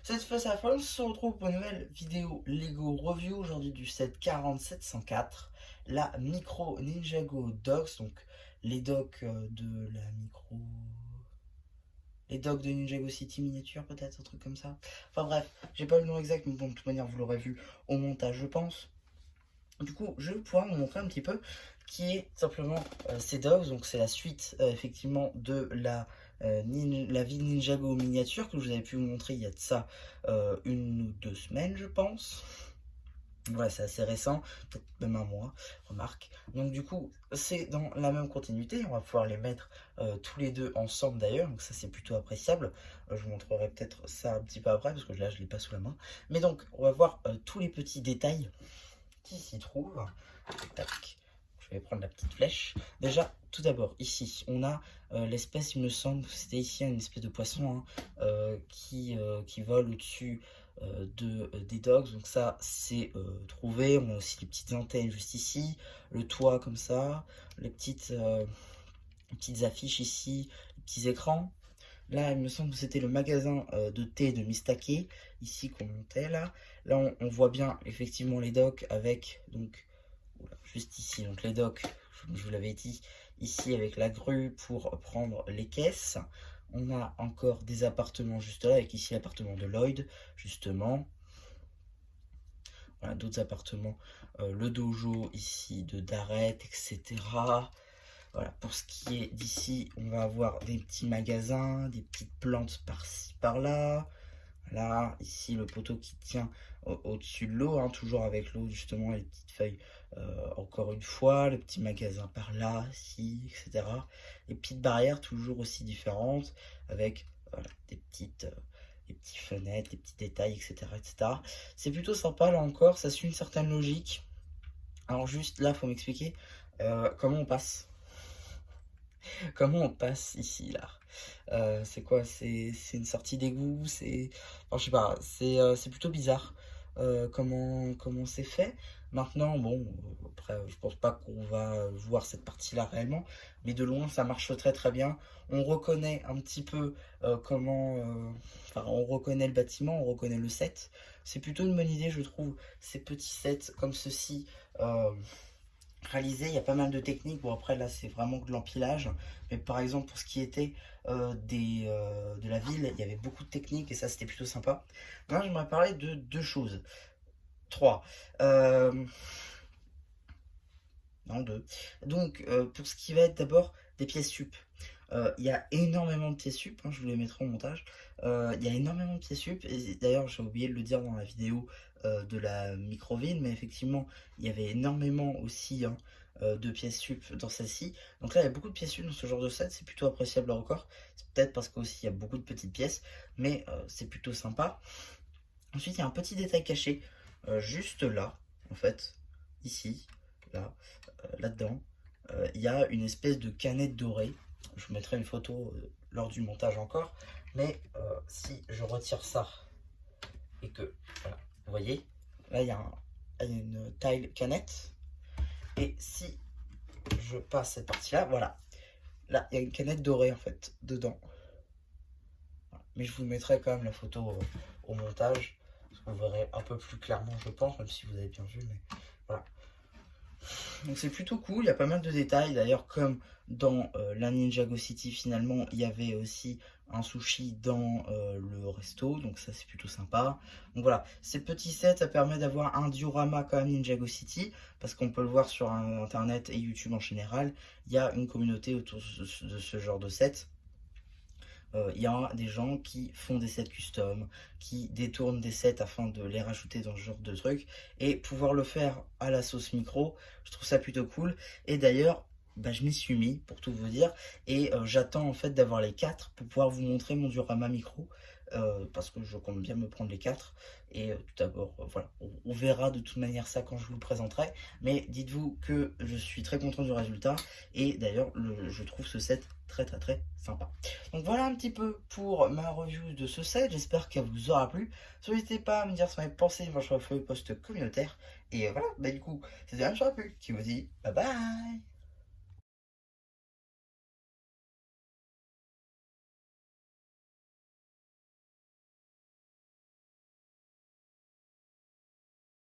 Cette fois, c'est la fin, on se retrouve pour une nouvelle vidéo Lego Review aujourd'hui du set 40704, la Micro Ninjago Docks, donc les docks de la Micro... Les docks de Ninjago City miniature peut-être, un truc comme ça. Enfin bref, j'ai pas le nom exact, mais bon, de toute manière, vous l'aurez vu au montage, je pense. Du coup, je vais pouvoir vous montrer un petit peu qui est simplement ces dogs. Donc, c'est la suite effectivement de la vie Ninjago miniature que je vous avais pu vous montrer il y a de ça 1 ou 2 semaines, je pense. Ouais, c'est assez récent, peut-être même un mois, remarque. Donc, du coup, c'est dans la même continuité. On va pouvoir les mettre tous les deux ensemble d'ailleurs. Donc, ça, c'est plutôt appréciable. Je vous montrerai peut-être ça un petit peu après parce que là, je ne l'ai pas sous la main. Mais donc, on va voir tous les petits détails qui s'y trouve. Tac. Je vais prendre la petite flèche. Déjà, tout d'abord, ici, on a l'espèce, il me semble, c'était ici une espèce de poisson hein, qui vole au-dessus des dogs. Donc ça, c'est trouvé. On a aussi les petites antennes juste ici, le toit comme ça, les petites affiches ici, les petits écrans. Là, il me semble que c'était le magasin de thé de Mistake, ici qu'on montait là. Là, on voit bien effectivement les docks avec, donc, voilà, juste ici, donc les docks, je vous l'avais dit, ici avec la grue pour prendre les caisses. On a encore des appartements juste là, avec ici l'appartement de Lloyd, justement. Voilà, d'autres appartements, le dojo ici de Darrett, etc. Voilà, pour ce qui est d'ici, on va avoir des petits magasins, des petites plantes par-ci, par-là. Voilà, ici le poteau qui tient au-dessus de l'eau, hein, toujours avec l'eau justement, les petites feuilles encore une fois, le petit magasin par là, ici, etc. Les petites barrières toujours aussi différentes, avec voilà, des petites fenêtres, des petits détails, etc. etc. C'est plutôt sympa là encore, ça suit une certaine logique. Alors juste là, faut m'expliquer comment on passe. Comment on passe ici, là c'est quoi? C'est une sortie d'égout? C'est... Enfin, je sais pas, c'est plutôt bizarre comment c'est fait. Maintenant, bon, après, je pense pas qu'on va voir cette partie-là réellement, mais de loin, ça marche très très bien. On reconnaît un petit peu enfin, on reconnaît le bâtiment, on reconnaît le set. C'est plutôt une bonne idée, je trouve, ces petits sets comme ceci. Réalisé, il y a pas mal de techniques. Bon, après, là, c'est vraiment de l'empilage. Mais par exemple, pour ce qui était de la ville, il y avait beaucoup de techniques et ça, c'était plutôt sympa. Moi, j'aimerais parler de 2 choses. 3. Non, 2. Donc, pour ce qui va être d'abord des pièces sup. Il y a énormément de pièces sup, hein, je vous les mettrai au montage. Il y a énormément de pièces sup, et d'ailleurs j'ai oublié de le dire dans la vidéo de la microville, mais effectivement il y avait énormément aussi hein, de pièces sup dans celle-ci. Donc là il y a beaucoup de pièces sup dans ce genre de set, c'est plutôt appréciable encore. C'est peut-être parce qu'aussi il y a beaucoup de petites pièces, mais c'est plutôt sympa. Ensuite il y a un petit détail caché, juste là, en fait, ici, là, là-dedans, il y a une espèce de canette dorée. Je vous mettrai une photo lors du montage encore. Mais si je retire ça et que, voilà, vous voyez, là il y a une taille canette. Et si je passe cette partie-là, voilà, là il y a une canette dorée en fait, dedans. Voilà. Mais je vous mettrai quand même la photo au montage. Parce que vous verrez un peu plus clairement, je pense, même si vous avez bien vu. Mais voilà. Donc c'est plutôt cool, il y a pas mal de détails. D'ailleurs, comme dans la Ninjago City, finalement, il y avait aussi un sushi dans le resto. Donc ça, c'est plutôt sympa. Donc voilà, ces petits sets, ça permet d'avoir un diorama quand même Ninjago City. Parce qu'on peut le voir sur Internet et YouTube en général. Il y a une communauté autour de ce genre de sets. Il y a des gens qui font des sets custom, qui détournent des sets afin de les rajouter dans ce genre de truc, et pouvoir le faire à la sauce micro, je trouve ça plutôt cool. Et d'ailleurs, bah, je m'y suis mis pour tout vous dire, et j'attends en fait d'avoir les 4 pour pouvoir vous montrer mon diorama micro, parce que je compte bien me prendre les 4. Et tout d'abord, voilà, on verra de toute manière ça quand je vous le présenterai, mais dites-vous que je suis très content du résultat, et d'ailleurs je trouve ce set très très très sympa. Donc voilà un petit peu pour ma review de ce set, j'espère qu'elle vous aura plu. N'hésitez pas à me dire ce que vous avez pensé dans le post communautaire. Et voilà, bah du coup, c'était un qui vous dit bye bye.